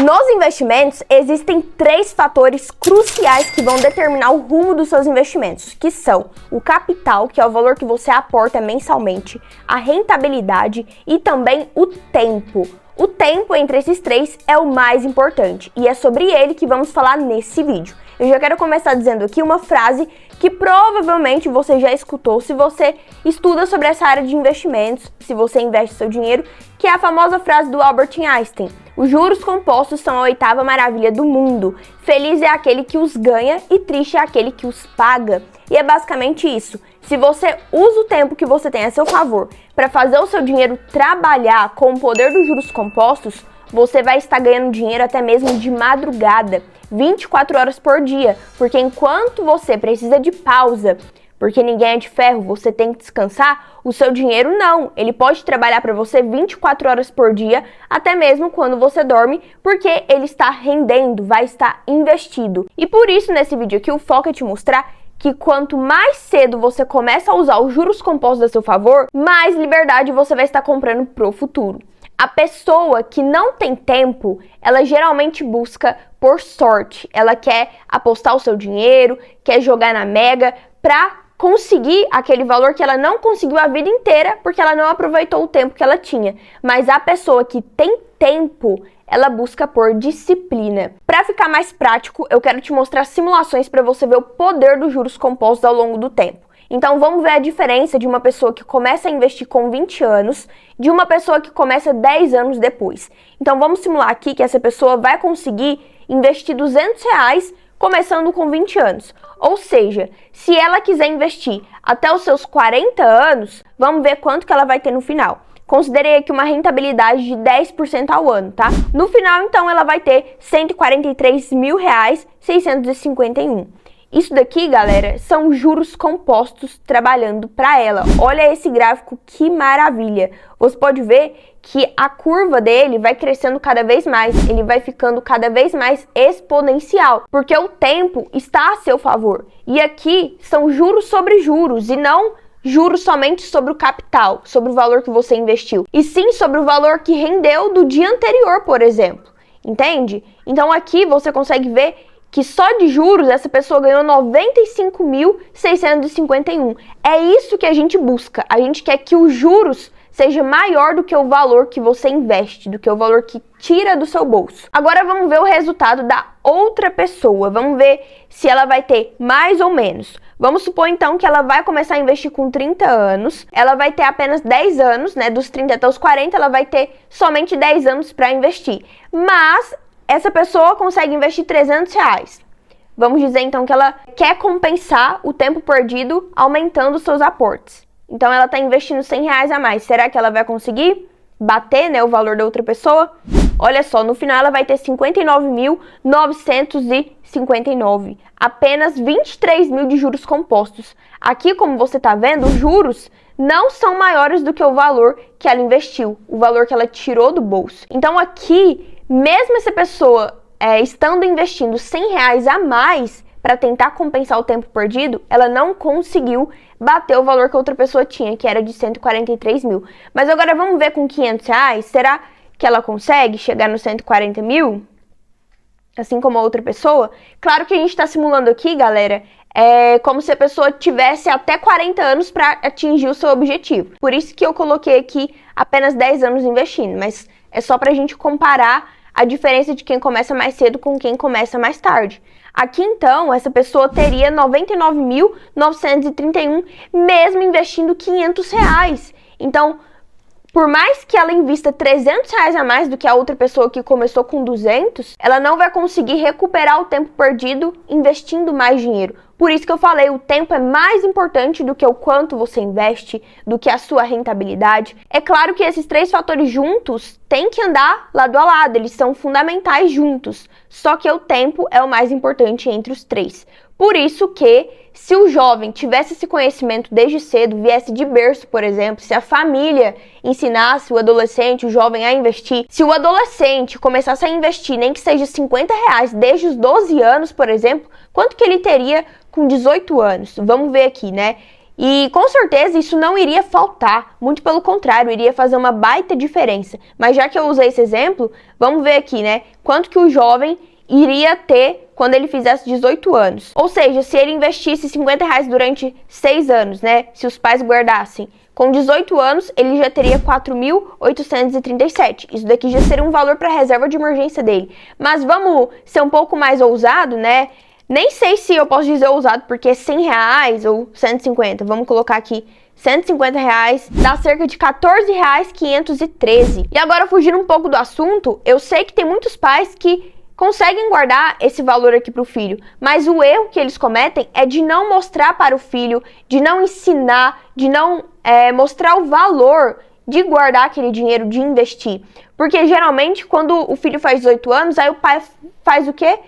Nos investimentos, existem 3 fatores cruciais que vão determinar o rumo dos seus investimentos, que são o capital, que é o valor que você aporta mensalmente, a rentabilidade e também o tempo. O tempo entre esses 3 é o mais importante e é sobre ele que vamos falar nesse vídeo. Eu já quero começar dizendo aqui uma frase que provavelmente você já escutou se você estuda sobre essa área de investimentos, se você investe seu dinheiro, que é a famosa frase do Albert Einstein: os juros compostos são a 8ª maravilha do mundo. Feliz é aquele que os ganha e triste é aquele que os paga. E é basicamente isso. Se você usa o tempo que você tem a seu favor para fazer o seu dinheiro trabalhar com o poder dos juros compostos, você vai estar ganhando dinheiro até mesmo de madrugada, 24 horas por dia, porque enquanto você precisa de pausa, porque ninguém é de ferro, você tem que descansar, o seu dinheiro não. Ele pode trabalhar para você 24 horas por dia, até mesmo quando você dorme, porque ele está rendendo, vai estar investido. E por isso, nesse vídeo aqui, o foco é te mostrar que quanto mais cedo você começa a usar os juros compostos a seu favor, mais liberdade você vai estar comprando pro futuro. A pessoa que não tem tempo, ela geralmente busca por sorte. Ela quer apostar o seu dinheiro, quer jogar na Mega pra conseguir aquele valor que ela não conseguiu a vida inteira porque ela não aproveitou o tempo que ela tinha. Mas a pessoa que tem tempo, ela busca por disciplina. Para ficar mais prático, eu quero te mostrar simulações para você ver o poder dos juros compostos ao longo do tempo. Então vamos ver a diferença de uma pessoa que começa a investir com 20 anos de uma pessoa que começa 10 anos depois. Então vamos simular aqui que essa pessoa vai conseguir investir R$200 começando com 20 anos. Ou seja, se ela quiser investir até os seus 40 anos, vamos ver quanto que ela vai ter no final. Considerei aqui uma rentabilidade de 10% ao ano, tá? No final, então, ela vai ter R$143.651. Isso daqui, galera, são juros compostos trabalhando para ela. Olha esse gráfico, que maravilha! Você pode ver que a curva dele vai crescendo cada vez mais, ele vai ficando cada vez mais exponencial, porque o tempo está a seu favor. E aqui são juros sobre juros e não juros somente sobre o capital, sobre o valor que você investiu, e sim sobre o valor que rendeu do dia anterior, por exemplo. Entende? Então aqui você consegue ver que só de juros essa pessoa ganhou R$95.651. É isso que a gente busca. A gente quer que os juros seja maior do que o valor que você investe, do que o valor que tira do seu bolso. Agora vamos ver o resultado da outra pessoa. Vamos ver se ela vai ter mais ou menos. Vamos supor então que ela vai começar a investir com 30 anos. Ela vai ter apenas 10 anos, né? Dos 30 até os 40, ela vai ter somente 10 anos para investir. Mas essa pessoa consegue investir R$300. Vamos dizer então que ela quer compensar o tempo perdido aumentando seus aportes. Então ela está investindo R$100 a mais. Será que ela vai conseguir bater, né, o valor da outra pessoa? Olha só, no final ela vai ter 59.959. Apenas 23 mil de juros compostos. Aqui, como você está vendo, os juros não são maiores do que o valor que ela investiu, o valor que ela tirou do bolso. Então aqui, mesmo essa pessoa estando investindo R$100 a mais para tentar compensar o tempo perdido, ela não conseguiu bater o valor que a outra pessoa tinha, que era de 143 mil. Mas agora vamos ver com R$500, será que ela consegue chegar nos 140 mil? Assim como a outra pessoa? Claro que a gente está simulando aqui, galera, como se a pessoa tivesse até 40 anos para atingir o seu objetivo. Por isso que eu coloquei aqui apenas 10 anos investindo, mas é só para a gente comparar a diferença de quem começa mais cedo com quem começa mais tarde. Aqui, então, essa pessoa teria 99.931, mesmo investindo R$500. Então, por mais que ela invista R$300 a mais do que a outra pessoa que começou com 200, ela não vai conseguir recuperar o tempo perdido investindo mais dinheiro. Por isso que eu falei, o tempo é mais importante do que o quanto você investe, do que a sua rentabilidade. É claro que esses 3 fatores juntos têm que andar lado a lado, eles são fundamentais juntos. Só que o tempo é o mais importante entre os 3. Por isso que, se o jovem tivesse esse conhecimento desde cedo, viesse de berço, por exemplo, se a família ensinasse o adolescente, o jovem a investir, se o adolescente começasse a investir, nem que seja R$50 desde os 12 anos, por exemplo, quanto que ele teria com 18 anos? Vamos ver aqui, né? E com certeza isso não iria faltar, muito pelo contrário, iria fazer uma baita diferença. Mas já que eu usei esse exemplo, vamos ver aqui, né? Quanto que o jovem iria ter quando ele fizesse 18 anos. Ou seja, se ele investisse R$ 50 durante 6 anos, né? Se os pais guardassem. Com 18 anos, ele já teria 4.837. Isso daqui já seria um valor para a reserva de emergência dele. Mas vamos ser um pouco mais ousado, né? Nem sei se eu posso dizer ousado, porque R$ 100 ou 150. Vamos colocar aqui R$ 150 dá cerca de R$ 14,513. E agora, fugindo um pouco do assunto, eu sei que tem muitos pais que conseguem guardar esse valor aqui para o filho, mas o erro que eles cometem é de não mostrar para o filho, de não ensinar, de não mostrar o valor de guardar aquele dinheiro, de investir. Porque geralmente quando o filho faz 18 anos, aí o pai faz o quê?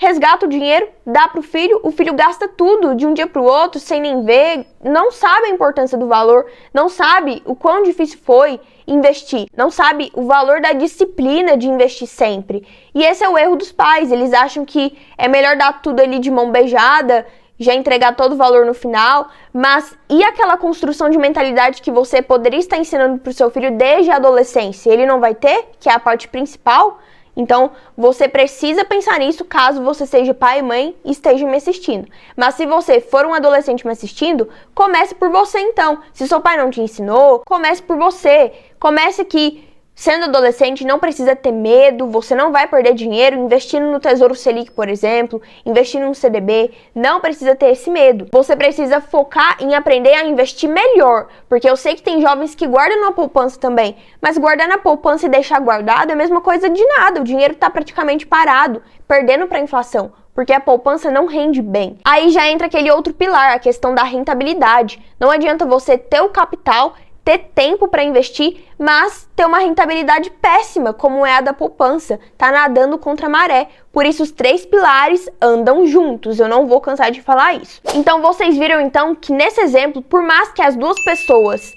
Resgata o dinheiro, dá pro filho, o filho gasta tudo de um dia pro outro, sem nem ver, não sabe a importância do valor, não sabe o quão difícil foi investir, não sabe o valor da disciplina de investir sempre. E esse é o erro dos pais, eles acham que é melhor dar tudo ali de mão beijada, já entregar todo o valor no final, mas e aquela construção de mentalidade que você poderia estar ensinando pro seu filho desde a adolescência? Ele não vai ter, que é a parte principal? Então, você precisa pensar nisso caso você seja pai e mãe e esteja me assistindo. Mas se você for um adolescente me assistindo, comece por você então. Se seu pai não te ensinou, comece por você. Comece que, sendo adolescente, não precisa ter medo, você não vai perder dinheiro investindo no Tesouro Selic, por exemplo, investindo no CDB, não precisa ter esse medo. Você precisa focar em aprender a investir melhor, porque eu sei que tem jovens que guardam na poupança também, mas guardar na poupança e deixar guardado é a mesma coisa de nada, o dinheiro está praticamente parado, perdendo para a inflação, porque a poupança não rende bem. Aí já entra aquele outro pilar, a questão da rentabilidade. Não adianta você ter o capital, ter tempo para investir, mas ter uma rentabilidade péssima, como é a da poupança, tá nadando contra a maré. Por isso os 3 pilares andam juntos, eu não vou cansar de falar isso. Então vocês viram então que nesse exemplo, por mais que as duas pessoas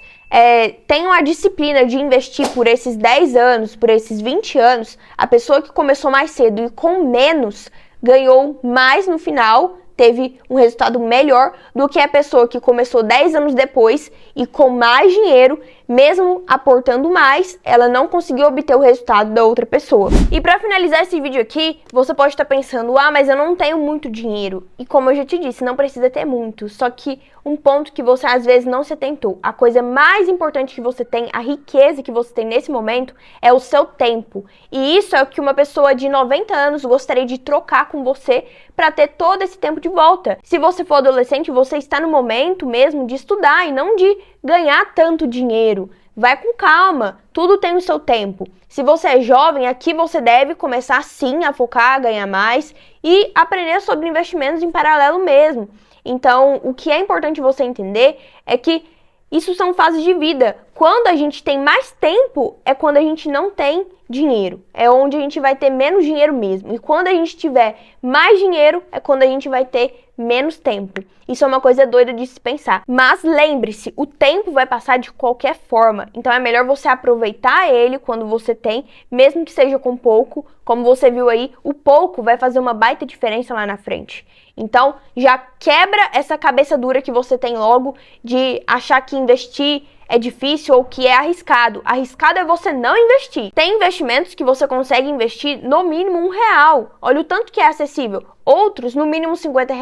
tenham a disciplina de investir por esses 10 anos, por esses 20 anos, a pessoa que começou mais cedo e com menos ganhou mais no final, teve um resultado melhor do que a pessoa que começou 10 anos depois e com mais dinheiro, mesmo aportando mais, ela não conseguiu obter o resultado da outra pessoa. E para finalizar esse vídeo aqui, você pode estar pensando, mas eu não tenho muito dinheiro. E como eu já te disse, não precisa ter muito, só que um ponto que você às vezes não se atentou, a coisa mais importante que você tem, a riqueza que você tem nesse momento, é o seu tempo. E isso é o que uma pessoa de 90 anos gostaria de trocar com você para ter todo esse tempo de volta. Se você for adolescente, você está no momento mesmo de estudar e não de ganhar tanto dinheiro. Vai com calma, tudo tem o seu tempo. Se você é jovem, aqui você deve começar sim a focar, a ganhar mais e aprender sobre investimentos em paralelo mesmo. Então, o que é importante você entender é que isso são fases de vida. Quando a gente tem mais tempo, é quando a gente não tem dinheiro. É onde a gente vai ter menos dinheiro mesmo. E quando a gente tiver mais dinheiro, é quando a gente vai ter menos tempo. Isso é uma coisa doida de se pensar. Mas lembre-se, o tempo vai passar de qualquer forma. Então é melhor você aproveitar ele quando você tem, mesmo que seja com pouco. Como você viu aí, o pouco vai fazer uma baita diferença lá na frente. Então já quebra essa cabeça dura que você tem logo de achar que investir é difícil ou que é arriscado. Arriscado é você não investir. Tem investimentos que você consegue investir no mínimo R$ 1. Olha o tanto que é acessível. Outros, no mínimo R$ 50.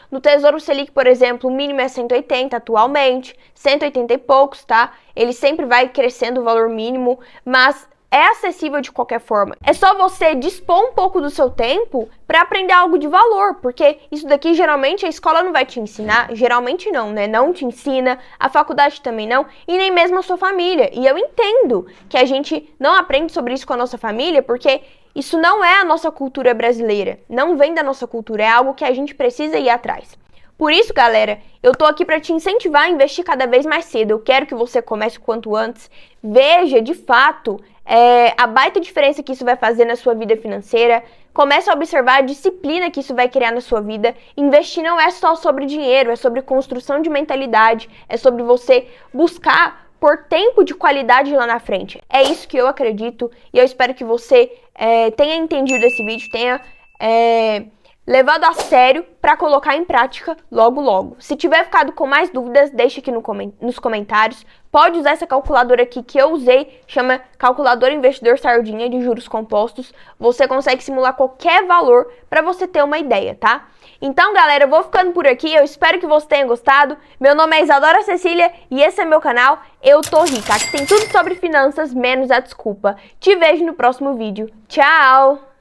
No Tesouro Selic, por exemplo, o mínimo é 180 atualmente. 180 e poucos, tá? Ele sempre vai crescendo o valor mínimo, mas é acessível de qualquer forma. É só você dispor um pouco do seu tempo para aprender algo de valor, porque isso daqui geralmente a escola não vai te ensinar, geralmente não, né? Não te ensina, a faculdade também não, e nem mesmo a sua família. E eu entendo que a gente não aprende sobre isso com a nossa família, porque isso não é a nossa cultura brasileira, não vem da nossa cultura, é algo que a gente precisa ir atrás. Por isso, galera, eu tô aqui para te incentivar a investir cada vez mais cedo. Eu quero que você comece o quanto antes, veja de fato a baita diferença que isso vai fazer na sua vida financeira. Comece a observar a disciplina que isso vai criar na sua vida. Investir não é só sobre dinheiro, é sobre construção de mentalidade, é sobre você buscar por tempo de qualidade lá na frente. É isso que eu acredito e eu espero que você tenha entendido esse vídeo, tenha levando a sério para colocar em prática logo logo. Se tiver ficado com mais dúvidas, deixe aqui nos comentários. Pode usar essa calculadora aqui que eu usei, chama Calculadora Investidor Sardinha de Juros Compostos. Você consegue simular qualquer valor para você ter uma ideia, tá? Então, galera, eu vou ficando por aqui. Eu espero que você tenha gostado. Meu nome é Isadora Cecília e esse é meu canal Eu Tô Rica. Aqui tem tudo sobre finanças, menos a desculpa. Te vejo no próximo vídeo. Tchau!